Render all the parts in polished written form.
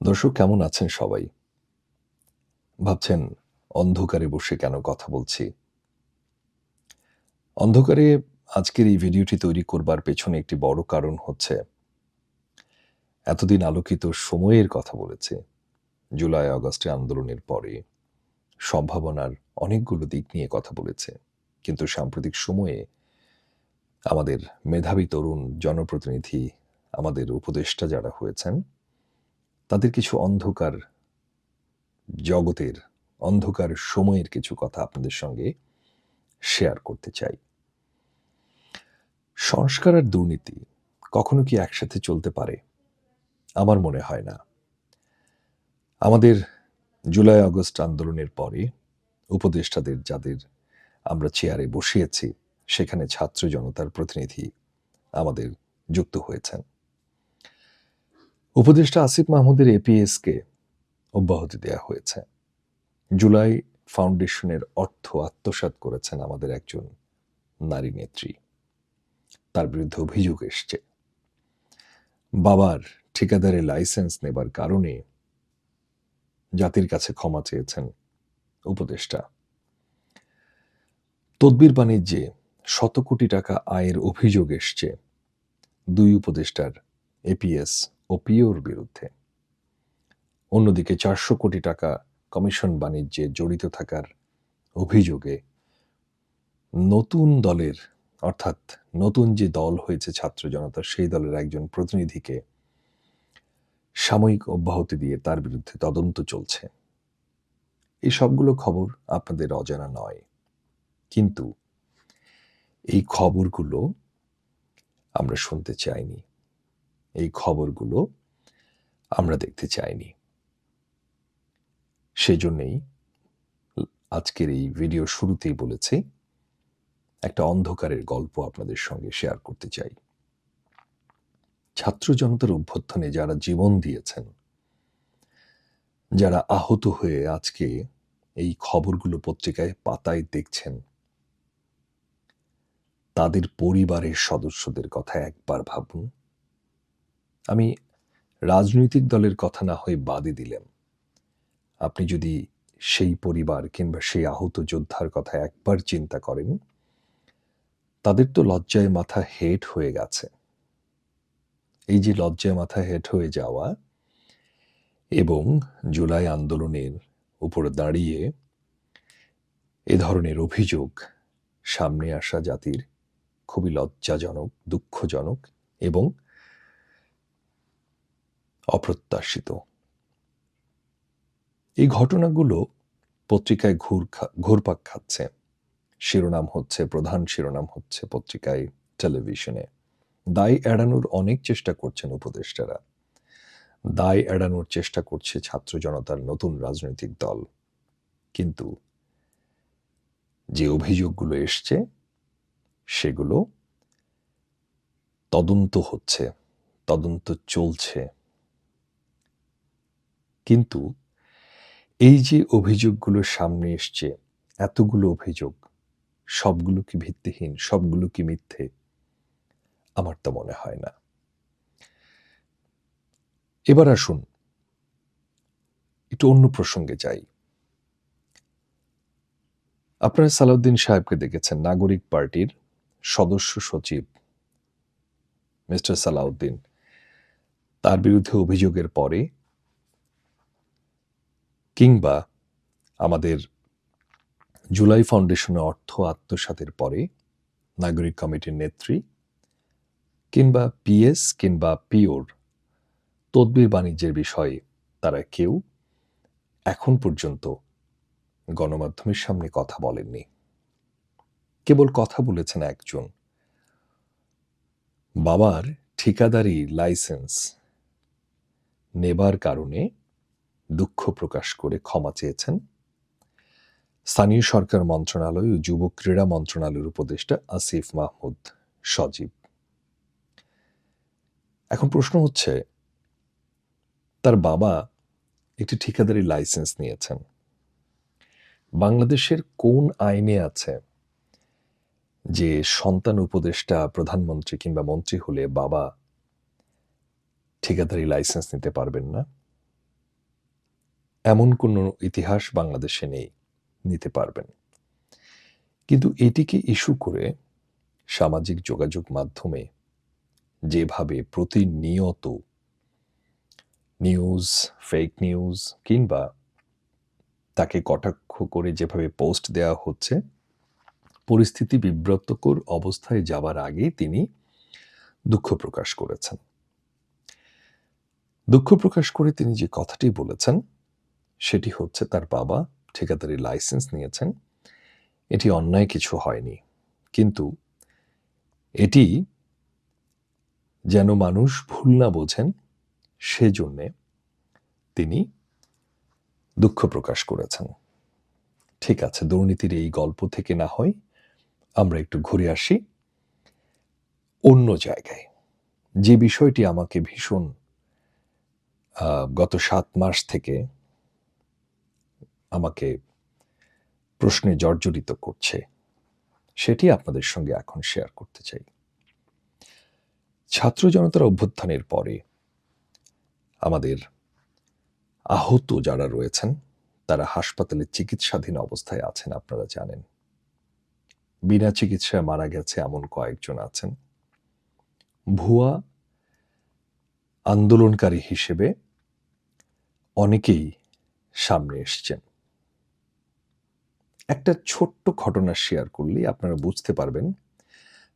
দর্শক কেমন আছেন সবাই? ভাবছেন অন্ধকারে বসে কেন কথা বলছি? অন্ধকারে আজকের এই ভিডিওটি তৈরি করবার পেছনে একটি বড় কারণ হচ্ছে এতদিন আলোকিত সময়ের কথা বলেছি। জুলাই আগস্টে আন্দোলনের পরে সম্ভাবনার অনেকগুলো দিক নিয়ে কথা বলেছে। কিন্তু সাম্প্রতিক সময়ে আমাদের মেধাবী তরুণ জনপ্রতিনিধি, আমাদের উপদেষ্টা যারা হয়েছেন, তাদের কিছু অন্ধকার জগতের, অন্ধকার সময়ের কিছু কথা আপনাদের সঙ্গে শেয়ার করতে চাই। সংস্কার আর দুর্নীতি কখনো কি একসাথে চলতে পারে? আমার মনে হয় না। আমাদের জুলাই আগস্ট আন্দোলনের পরে উপদেষ্টাদের যাদের আমরা চেয়ারে বসিয়েছি, সেখানে ছাত্র জনতার প্রতিনিধি আমাদের যুক্ত হয়েছেন। উপদেষ্টা আসিফ মাহমুদের এপিএসকে অব্যাহতি দেয়া হয়েছে। জুলাই ফাউন্ডেশনের অর্থ আত্মসাৎ করেছেন আমাদের একজন নারী নেত্রী। তার বিরুদ্ধে অভিযোগ এসছে। বাবার ঠিকাদারের লাইসেন্স নেবার কারণে জাতির কাছে ক্ষমা চেয়েছেন উপদেষ্টা। তদবির বাণিজ্যে শত কোটি টাকা আয়ের অভিযোগ এসছে দুই উপদেষ্টার, এপিএস ও পিওর বিরুদ্ধে। অন্যদিকে 400 কোটি টাকা কমিশন বাণিজ্যে জড়িত থাকার অভিযোগে নতুন দলের, অর্থাৎ নতুন যে দল হয়েছে ছাত্র জনতা, সেই দলের একজন প্রতিনিধিকে সাময়িক অব্যাহতি দিয়ে তার বিরুদ্ধে তদন্ত চলছে। এই সবগুলো খবর আপনাদের অজানা নয়, কিন্তু এই খবরগুলো আমরা শুনতে চাইনি, এই খবরগুলো আমরা দেখতে চাইনি। সেজন্যই আজকের এই ভিডিও শুরুতেই বলেছি, একটা অন্ধকারের গল্প আপনাদের সঙ্গে শেয়ার করতে চাই। ছাত্র জনতার অভ্যুত্থানে যারা জীবন দিয়েছেন, যারা আহত হয়ে আজকে এই খবরগুলো পত্রিকায় পাতায় দেখছেন, তাদের পরিবারের সদস্যদের কথা একবার ভাবুন। আমি রাজনৈতিক দলের কথা না হয়ে বাদে দিলাম, আপনি যদি সেই পরিবার কিংবা সেই আহত যোদ্ধার কথা একবার চিন্তা করেন, তাদের তো লজ্জায় মাথা হেট হয়ে গেছে। এই যে লজ্জায় মাথা হেট হয়ে যাওয়া এবং জুলাই আন্দোলনের উপরে দাঁড়িয়ে এ ধরনের অভিযোগ সামনে আসা জাতির খুবই লজ্জাজনক, দুঃখজনক এবং অপ্রত্যাশিত। এই ঘটনাগুলো পত্রিকায় ঘুরপাক খাচ্ছে। শিরোনাম হচ্ছে, প্রধান শিরোনাম হচ্ছে পত্রিকায়, টেলিভিশনে। দায় এড়ানোর অনেক চেষ্টা করছেন উপদেষ্টারা। দায় এড়ানোর চেষ্টা করছে ছাত্র জনতার নতুন রাজনৈতিক দল। কিন্তু যে অভিযোগগুলো এসছে, সেগুলো তদন্ত হচ্ছে, তদন্ত চলছে। কিন্তু এই যে অভিযোগগুলো সামনে এসছে, এতগুলো অভিযোগ, সবগুলো কি ভিত্তিহীন, সবগুলো কি মিথ্যে? আমার তো মনে হয় না। এবার আসুন একটু অন্য প্রসঙ্গে যাই। আপনারা সালাউদ্দিন সাহেবকে দেখেছেন, নাগরিক পার্টির সদস্য সচিব মিস্টার সালাউদ্দিন। তার বিরুদ্ধে অভিযোগের পরে, কিংবা আমাদের জুলাই ফাউন্ডেশনে অর্থ আত্মসাতের পরে নাগরিক কমিটির নেত্রী, কিংবা পিএস কিংবা পিওর তদবির বাণিজ্যের বিষয়ে তারা কেউ এখন পর্যন্ত গণমাধ্যমের সামনে কথা বলেননি। কেবল কথা বলেছেন একজন। বাবার ঠিকাদারি লাইসেন্স নেবার কারণে দুঃখ প্রকাশ করে ক্ষমা চেয়েছেন স্থানীয় সরকার মন্ত্রণালয় ও যুব ক্রীড়া মন্ত্রণালয়ের উপদেষ্টা আসিফ মাহমুদ সজীব। এখন প্রশ্ন হচ্ছে, তার বাবা একটি ঠিকাদারি লাইসেন্স নিয়েছেন। বাংলাদেশের কোন আইনে আছে যে সন্তান উপদেষ্টা, প্রধানমন্ত্রী কিংবা মন্ত্রী হলে বাবা ঠিকাদারি লাইসেন্স নিতে পারবেন না? এমন কোনো ইতিহাস বাংলাদেশে নেই, নিতে পারবেন। কিন্তু এটিকে ইস্যু করে সামাজিক যোগাযোগ মাধ্যমে যেভাবে প্রতিনিয়ত নিউজ, ফেক নিউজ কিংবা তাকে কটাক্ষ করে যেভাবে পোস্ট দেওয়া হচ্ছে, পরিস্থিতি বিব্রতকর অবস্থায় যাবার আগেই তিনি দুঃখ প্রকাশ করেছেন। দুঃখ প্রকাশ করে তিনি যে কথাটি বলেছেন সেটি হচ্ছে তার বাবা ঠিকাদারি লাইসেন্স নিয়েছেন। এটি অন্যায় কিছু হয়নি, কিন্তু এটি যেন মানুষ ভুল না বোঝেন সেজন্যে তিনি দুঃখ প্রকাশ করেছেন। ঠিক আছে, দুর্নীতির এই গল্প থেকে না হয় আমরা একটু ঘুরে আসি অন্য জায়গায়। যে বিষয়টি আমাকে ভীষণ গত ৭ মাস থেকে আমাকে প্রশ্নে জর্জরিত করছে, সেটি আপনাদের সঙ্গে এখন শেয়ার করতে চাই। ছাত্র জনতার অভ্যুত্থানের পরে আমাদের আহত যারা রয়েছেন তারা হাসপাতালে চিকিৎসাধীন অবস্থায় আছেন, আপনারা জানেন। বিনা চিকিৎসায় মারা গেছে এমন কয়েকজন আছেন। ভুয়া আন্দোলনকারী হিসেবে অনেকেই সামনে এসছেন। একটা ছোট্ট ঘটনা শেয়ার করলেই আপনারা বুঝতে পারবেন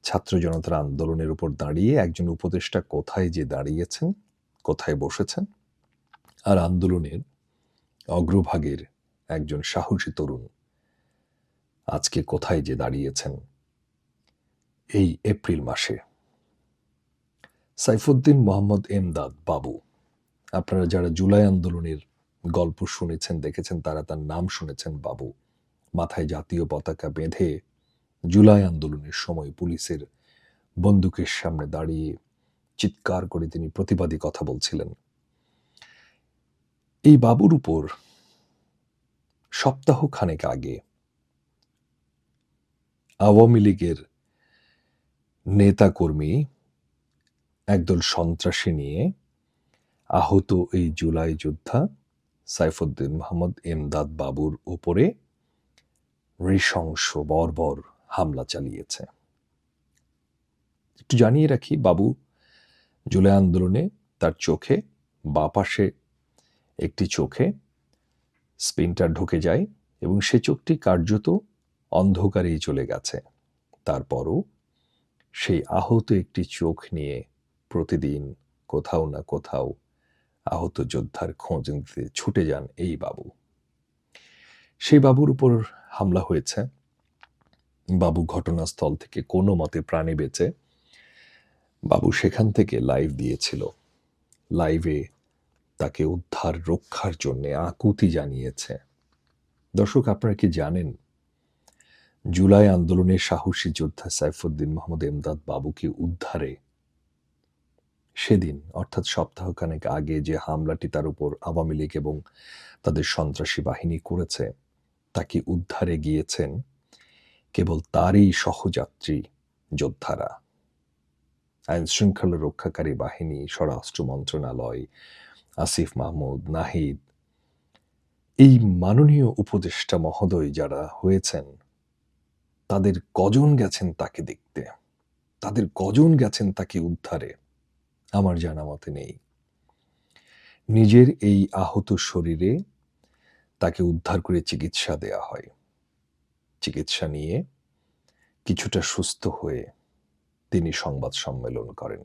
ছাত্র জনতার আন্দোলনের উপর দাঁড়িয়ে একজন উপদেষ্টা কোথায় যে দাঁড়িয়েছেন, কোথায় বসেছেন, আর আন্দোলনের অগ্রভাগের একজন সাহসী তরুণ আজকে কোথায় যে দাঁড়িয়েছেন এই এপ্রিল মাসে। সাইফুদ্দিন মোহাম্মদ এমদাদ বাবু, আপনারা যারা জুলাই আন্দোলনের গল্প শুনেছেন, দেখেছেন, তারা তার নাম শুনেছেন। বাবু মাথায় জাতীয় পতাকা বেঁধে জুলাই আন্দোলনের সময় পুলিশের বন্দুকের সামনে দাঁড়িয়ে চিৎকার করে তিনি প্রতিবাদী কথা বলছিলেন। এই বাবুর উপর সপ্তাহ খানেক আগে আওয়ামী লীগের নেতাকর্মী একদল সন্ত্রাসী নিয়ে আহত এই জুলাই যোদ্ধা সাইফুদ্দিন মোহাম্মদ এমদাদ বাবুর উপরে নৃশংস বর্বর হামলা চালিয়েছে। একটু জানিয়ে রাখি, বাবু জুলাই আন্দোলনে তার চোখে, বাঁ পাশে একটি চোখে স্পিনটার ঢুকে যায় এবং সে চোখটি কার্যত অন্ধকারেই চলে গেছে। তারপরও সেই আহত একটি চোখ নিয়ে প্রতিদিন কোথাও না কোথাও আহত যোদ্ধার খোঁজ নিতে ছুটে যান এই বাবু। সেই বাবুর উপর হামলা হয়েছে। বাবু ঘটনাস্থল থেকে কোনো মতে প্রাণে বেঁচে বাবু সেখান থেকে লাইভ দিয়েছিল। লাইভে তাকে উদ্ধার রক্ষার জন্য আকুতি জানিয়েছে। দর্শক, আপনারা কি জানেন জুলাই আন্দোলনের সাহসী যোদ্ধা সাইফুদ্দিন মোহাম্মদ এমদাদ বাবুকে উদ্ধারে সেদিন অর্থাৎ সপ্তাহখানেক আগে যে হামলাটি তার উপর আওয়ামী লীগ এবং তাদের সন্ত্রাসী বাহিনী করেছে, তাকে উদ্ধারে গিয়েছেন কেবল তারই সহযাত্রী যোদ্ধারা। আইন শৃঙ্খলা রক্ষাকারী বাহিনী, স্বরাষ্ট্র মন্ত্রণালয়, আসিফ মাহমুদ, নাহিদ, এই মাননীয় উপদেষ্টা মহোদয় যারা হয়েছেন, তাদের কজন গেছেন তাকে দেখতে, তাদের কজন গেছেন তাকে উদ্ধারে, আমার জানা মতে নেই। নিজের এই আহত শরীরে তাকে উদ্ধার করে চিকিৎসা দেয়া হয়। চিকিৎসা নিয়ে কিছুটা সুস্থ হয়ে তিনি সংবাদ সম্মেলন করেন।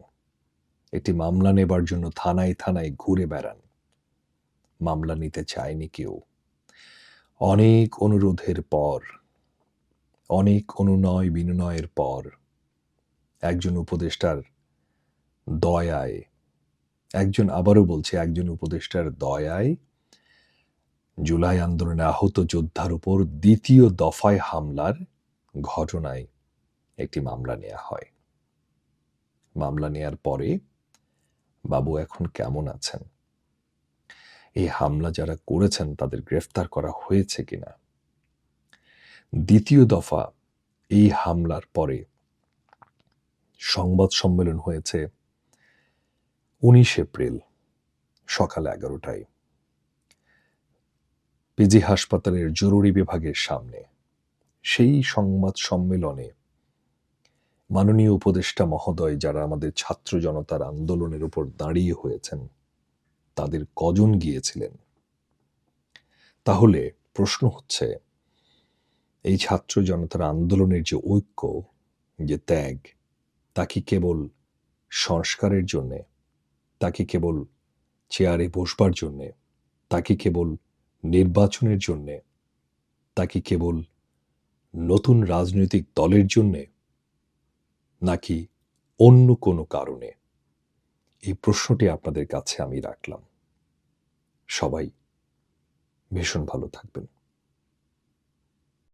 একটি মামলা নেবার জন্য থানায় থানায় ঘুরে বেড়ান। মামলা নিতে চায়নি কেউ। অনেক অনুরোধের পর, অনেক অনুনয় বিনয়ের পর একজন উপদেষ্টার দয়ায়, আবারও বলছি, একজন উপদেষ্টার দয়ায় জুলাই আন্দোলনে আহত যোদ্ধার উপর দ্বিতীয় দফায় হামলার ঘটনায় একটি মামলা নেওয়া হয়। মামলা নেয়ার পরে বাবু এখন কেমন আছেন, এই হামলা যারা করেছেন তাদের গ্রেফতার করা হয়েছে কিনা, দ্বিতীয় দফা এই হামলার পরে সংবাদ সম্মেলন হয়েছে 19 এপ্রিল সকাল 11টায়। পিজি হাসপাতালের জরুরি বিভাগের সামনে সেই সংবাদ সম্মেলনে মাননীয় উপদেষ্টা মহোদয় যারা আমাদের ছাত্র জনতার আন্দোলনের উপর দাঁড়িয়ে হয়েছেন তাদের কজন গিয়েছিলেন? তাহলে প্রশ্ন হচ্ছে, এই ছাত্র জনতার আন্দোলনের যে ঐক্য, যে ত্যাগ, তা কি কেবল সংস্কারের জন্যে, তা কি কেবল চেয়ারে বসবার জন্যে, তা কি কেবল নির্বাচনের জন্যে, তা কি কেবল নতুন রাজনৈতিক দলের জন্যে, নাকি অন্য কোনো কারণে? এই প্রশ্নটি আপনাদের কাছে আমি রাখলাম। সবাই ভীষণ ভালো থাকবেন।